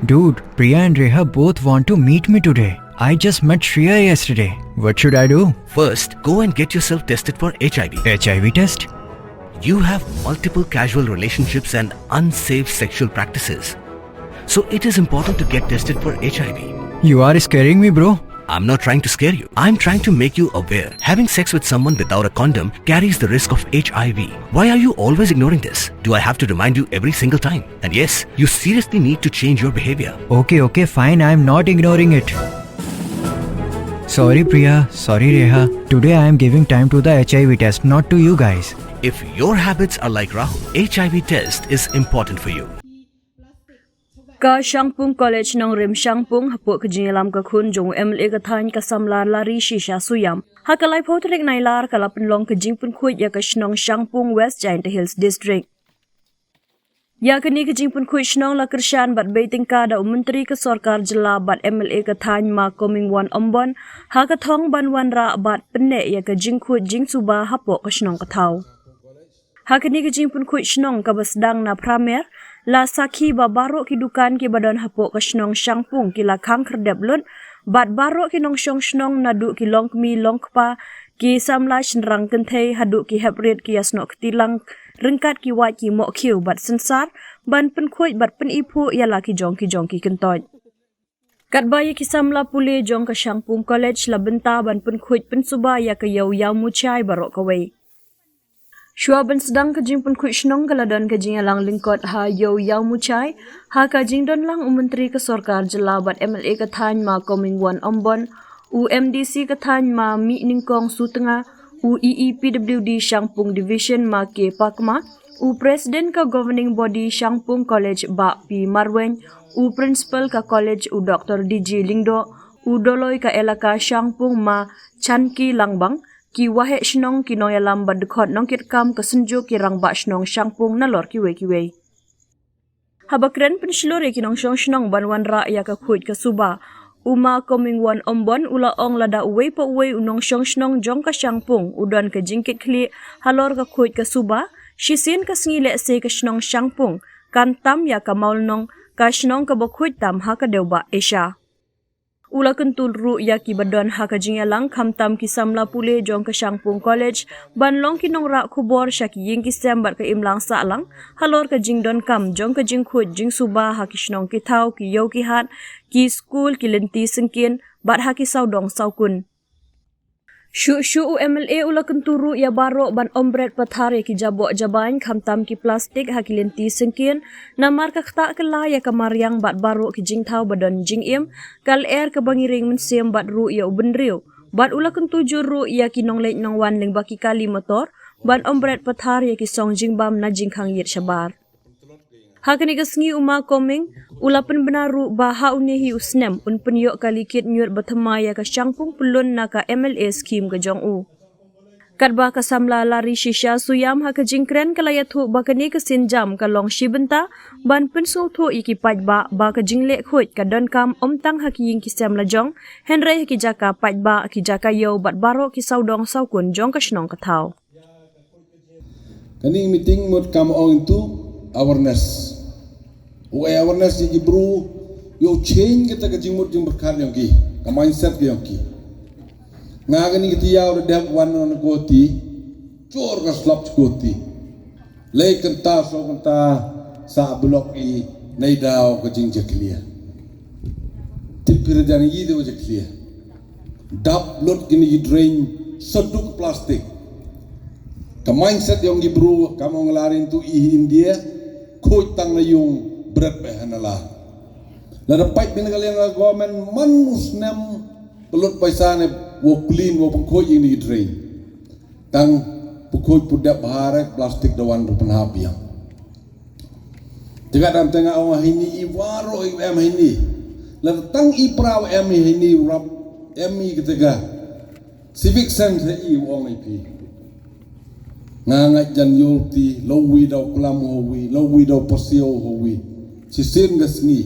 Dude, Priya and Reha both want to meet me today. I just met Shreya yesterday. What should I do? First, go and get yourself tested for HIV. HIV test? You have multiple casual relationships and unsafe sexual practices. So it is important to get tested for HIV. You are scaring me, bro. I'm not trying to scare you. I'm trying to make you aware. Having sex with someone without a condom carries the risk of HIV. Why are you always ignoring this? Do I have to remind you every single time? And yes, you seriously need to change your behavior. Okay, fine. I'm not ignoring it. Sorry, Priya. Sorry, Reha. Today I am giving time to the HIV test, not to you guys. If your habits are like Rahul, HIV test is important for you. Ka Shangpung College nong rim Shangpung hapuk ke jingalam ka khun jong MLA ka than ka samlar lari shisha suyam. Hakalai photrek nailar kala penlong ke jing pynkhuid ya ka shnong Shangpung West Giant Hills District. Ya kini ke jing pynkhuid shnong la kershan bat beiting ka da menteri ke sorkar jela bat MLA ka than ma Comingone ombon ha ka thong ban wan ra bat penne ya ka jing khud jing suba hapuk ka shnong ka thau. Ha kini ke jing pynkhuid shnong ka basdang na pramer la sakhi ba barok ki dukan ki badan hapok ka shnong Shangpung ki la khang khrdep lut bat barok ki nong shong shnong na du ki long mi long kpa ki samla shnrang kenthe hadu ki hapret ki yasno ktilang ringkat ki wat ki mo khiu bat sensar ban penkhoi bat pen ipu ya la ki jong ki kentoj kat ba ki samla pule jong ka Shangpung College la benta ban penkhoi pen suba ya ka yau mu chai barok ka wei Shua ban sedang ke jing pynkhuid shnong kaladan ke jing alang lingkot ha yau muchai ha ka jing don lang menteri ke sorkar jela bat MLA ke than ma Comingone ombon UMDC ke than ma Mawlynnong Sutenga EEPWD Shangpung Division ma ke Pakma President ka governing body Shangpung College ba P Marwen Principal ka college Dr DJ Lingdo Doloi ka elaka Shangpung ma Chanki Langbang ki wahe shnong ki noya lamba dekhot nong kit kam ka senjo ki rang ba shnong Shangpung na lor ki wei habakren penslore ki nong shnong banwan ra ya ka khut ka suba uma Comingone ombon ula ong lada uwei po uwei unong shnong jong ka Shangpung udon ka jingkit khli halor ka khut ka suba Shisien ka sngi lehse ka shnong Shangpung kan tam ya ka Mawlynnong ka shnong ka bokhut tam ha ka deuba Asia Ula kentul ru ya ki badon ha ka jingalang khamtam ki samla pule jong ka Shangpung College ban long ki nong ra khubor sha ki ying ki sembar ka imlang sa lang halor ka jingdon kam jong ka jing khut jing suba ha ki shnong ki thau ki yo ki hat ki school ki lenti sengkien bat ha ki saudong saukun Shu MLA ula kenturu ya baro ban ombret pathare ki jabok jabain khamtam ki plastik ha ki lenti sengkien namar ka khta kala ya kamaryang bat baro ki jing thau badon jing im kal air ka bangiring mensem bat ru ya ubenriu bat ula kentuju ru ya ki nong lek nong wan ling baki kali motor ban ombret pathare ya ki song jing bam na jing khang yet shabar Hakani ka sngi uma koming ulapan benaru baha unehi usnem un penyok kalikit nyut bathamaya ka Shangpung pelun na ka MLA scheme ka jong u. Kadba ka samla lari shisha suyam ha ka jingkren kalaya thu bakani ka sinjam ka long shibenta ban pensul thu iki pajba ba ka jingle khut ka don kam omtang ha ki ying ki samla jong henry ki jaka pajba ki jaka yo bat baro ki saudong saukun jong ka shnong ka thau. Kani meeting mot kam on itu awareness. Awareness di bro yo change kita ke jimut jim berkar yang ki ka mindset yang ki ngagani kita ya udah dap one on goti cor ka slap goti lei kenta so kenta sa blok i nei dao ka jing je clear tipir dan yi de je clear dap lot gini drain seduk plastik ka mindset yang ki bro kamu ngelarin tu i India koi tang na yung berat behanala. Lada pipe bina kalian government manus nem pelut paisa ne wo clean wo pengkoi ini drain. Tang pengkoi pudak baharek plastik dawan berpenhap yang. Jika dalam tengah awak ini iwaro em ini. Lada tang iprau em ini rap emi ketiga. Civic sense i wong ipi. Ngangat jan yulti lowi daw kulam howi lowi daw pasio howi Shisien gasni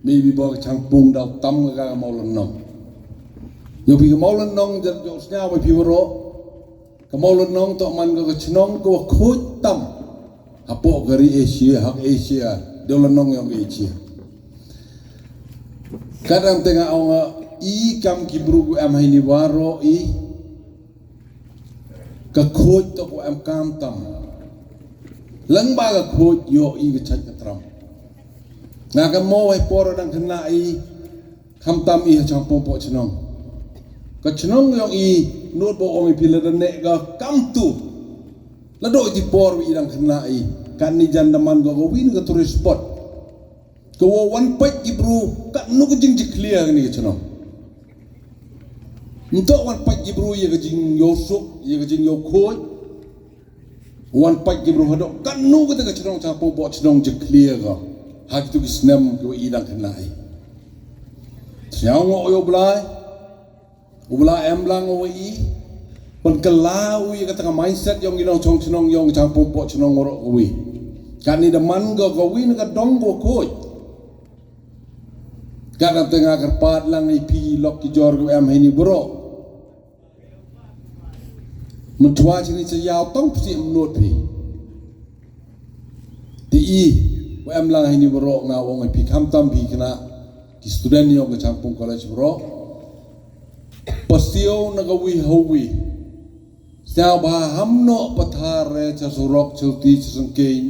maybe bawa Shangpung daw tam ka Mawlynnong yo pi Mawlynnong jan jo snya ba pi woro ka Mawlynnong to man ka shnong ko khut tam apo gari Asia hak Asia Mawlynnong yang Asia kadang tengah orang i kam kibru am hai ni waro i ka khoj to ko am kam tam lang ba ka khoj yo i ka chat ka tram na ka mo ai por dang kena i kam tam i chang po po chnong ka chnong yo i nut bo ong i pila ne ka kam tu la do ti por i dang kena i kan ni jandaman go win ka tourist spot ko wan pet kibru ka nu ka jing clear ni ka chnong untuk wan pat gibru ye gajing yosuk ye gajing yokoi wan pat gibru hadok kan nu kata kacrong capo bo chnong je clear ga hak tu kisnem ko idang kenai siang ngo yo blai em lang o i pon kelau ye kata mindset yong ginong chong chnong yong capo bo chnong ngoro ko wi kan ni deman go ko wi na dong go koi kadang tengah kerpat lang ipi lok ki jor ko am hini bro mentua sini sejauh tong pasti menurut pi ti i ko am lang hini bro ngawong ipi kam tam pi kena ki student yo ke Shangpung college bro pasio na gawi hawi sa ba hamno pathare cha surok chuti sengkein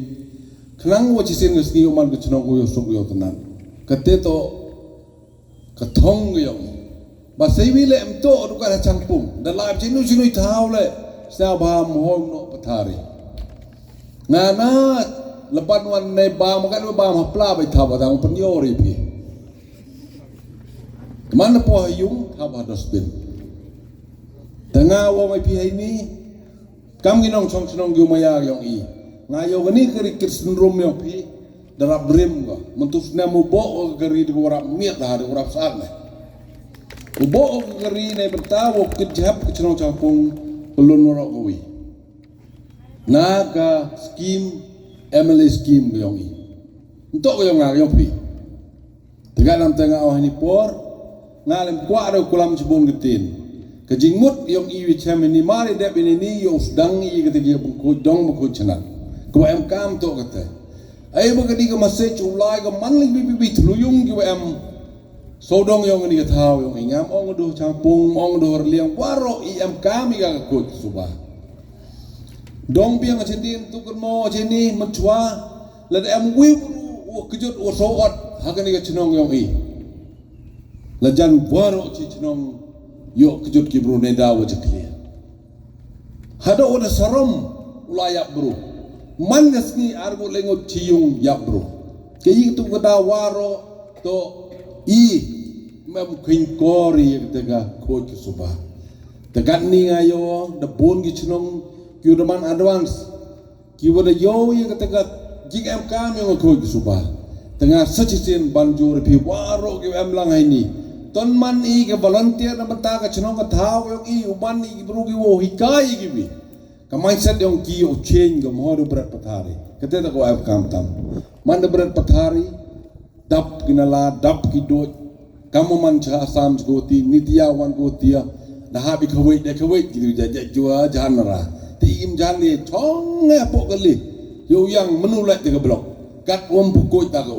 khnang wo chisen ngi man ko chno ko yo sok yo tanan kateto kathong yo ba sei wi le am to du ka Shangpung da lab chinu chinu thau le sa ba mo no pathari ngana lepan wan ne ba ma kan ba ma pla bai tha ba dang panyo ri pi mana po yung haba dosbin tengah wo mai pi hai ni kam ginong chong chnong yu maya yong i ngayo gani kri kirsun rum yo pi darap rim ga mentus na mo bo gari de warap miet da de warap sat ne bo gari ne benta wo kejap chnong Shangpung pelun norok wi naga scheme MLA scheme yong i untuk yong ngar yong pi tegak dalam tengah awah ni por ngalem kwa ada kulam cibun getin kejingmut yong i wicam ini mari dep ini ni yo sedang i kata dia bengku dong bengku cenat ko em kam to kata ai bagadi ke message ulai ke manling bi tuluyung ki em sodong yong ni thau yong ingam ong do Shangpung ong do liang waro i em kam i ka ko subah dong biang chendin tu mo cheni menchua la em wi kejut o soot hakani ka chnong yong i lajan waro ci chnong yo kejut ki bro ne dawo je clear hada ona saram ulayak bro man gasni argo lengo ciung ya bro keyi tu kada waro to i mem khin kori tega ko ki suba tegat ni ngayo de bon ki chnong ki man advance ki wada yo ye tega jig em kam yo ko ki suba tengah sachisen banjur pi waro ki em lang hai ni ton man i ke volunteer na mata ka chnong ka thau yo i uban i bru ki wo hikai ki bi ka mindset yong ki o change ga mo do brat pathari kete ta ko ab kam tam man de brat pathari dap kinala dap ki do kamu man cha asam go ti nitia wan go tia da ha bi khawai de khawai ki ja ja jua janara ti im jan ni thong e po ka li yo yang menu lai te ka blok kat bu ko ta ka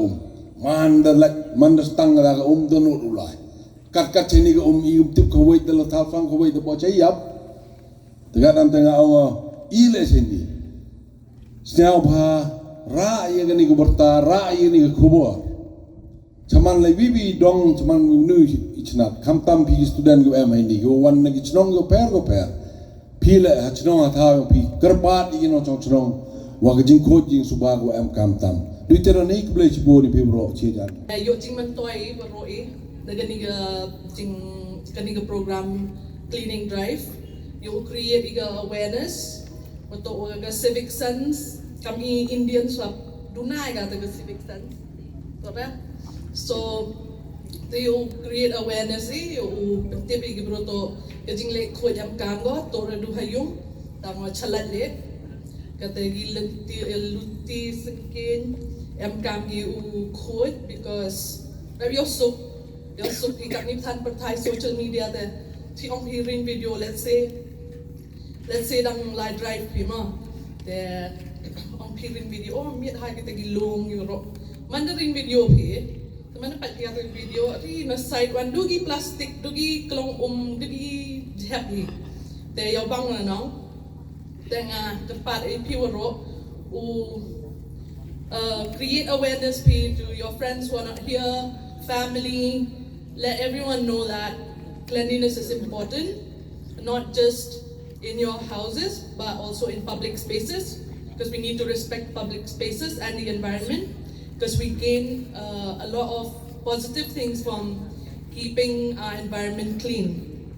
man da lai man da stang da ka do no ulai kat sini ke i tip khawai de la tha fang khawai de po chai yap tegak dan tengah awak ile sini siapa ba ra ye gani ko berta ra ye ni ko bo chaman le bibi dong chaman nu ichnat kam tam pi student go em ni go wan ni chnong go per pile ha chnong tha pi kerbat i no chong chnong wa ga jing ko jing suba go em kam tam du tera ni ko ble chibo ni pe bro che jan yo jing man toy bro e daga ni ga jing kani ga program cleaning drive you create awareness untuk ga civic sense kami Indian swap dunai ga the civic sense so you create awareness you tip igi broto kajing le ko jam kam go to re du hayum tang chalat le kata gi luti skin em kam gi u khoi because yo sup ikat ni than per thai social media te thi ong hearing video let's say dang live drive pi ma te ong hearing video miet hai kita gi long yo ro mandarin video pi kemana pak dia video ri na side one dugi plastic dugi kelong dugi happy te yo bang na nong tenga tempat piwaro create awareness to your friends who are not here, family, let everyone know that cleanliness is important, not just in your houses but also in public spaces, because we need to respect public spaces and the environment, because we gain a lot of positive things from keeping our environment clean.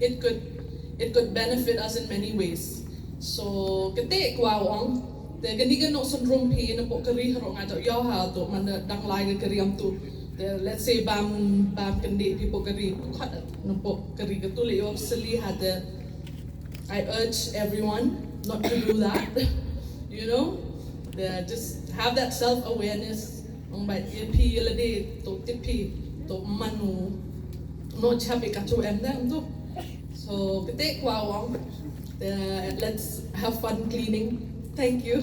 It could benefit us in many ways. So kete kwawang the gandigan no syndrome pe na po kari haro nga to yaw ha to man dang lai ga kari am to let's say bam kandi people kari khat no po kari ga to le yo sili had I urge everyone not to do that. You know, just have that self awareness ang ba pi la de to tipi to manu no chapi ka to em dang to so kete kwawang let's have fun cleaning. Thank you.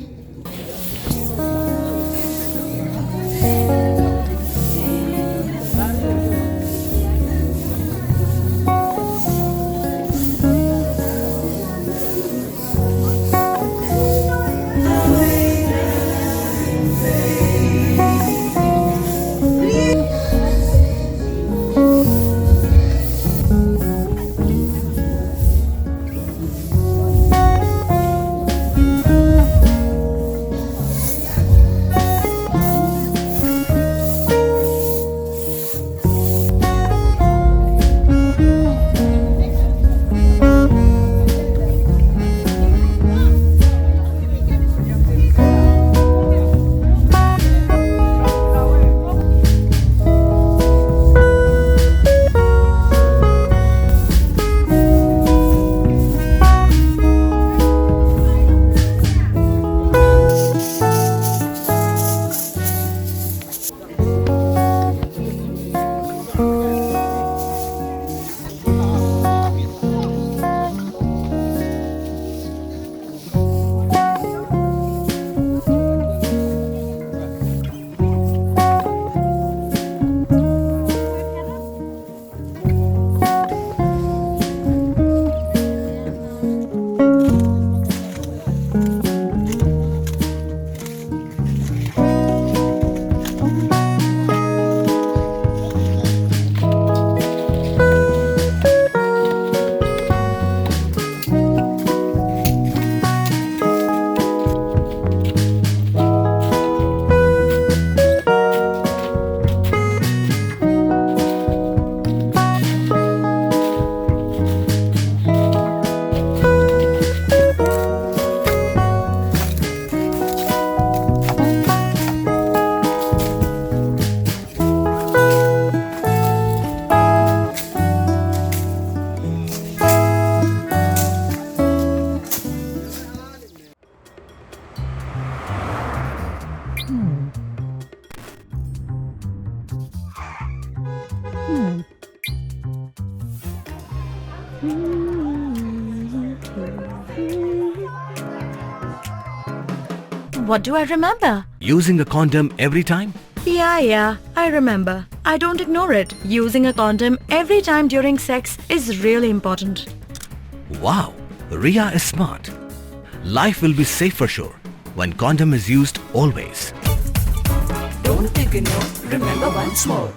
What do I remember? Using a condom every time? Yeah, I remember. I don't ignore it. Using a condom every time during sex is really important. Wow, Ria is smart. Life will be safe for sure when condom is used always. Don't ignore, remember once more.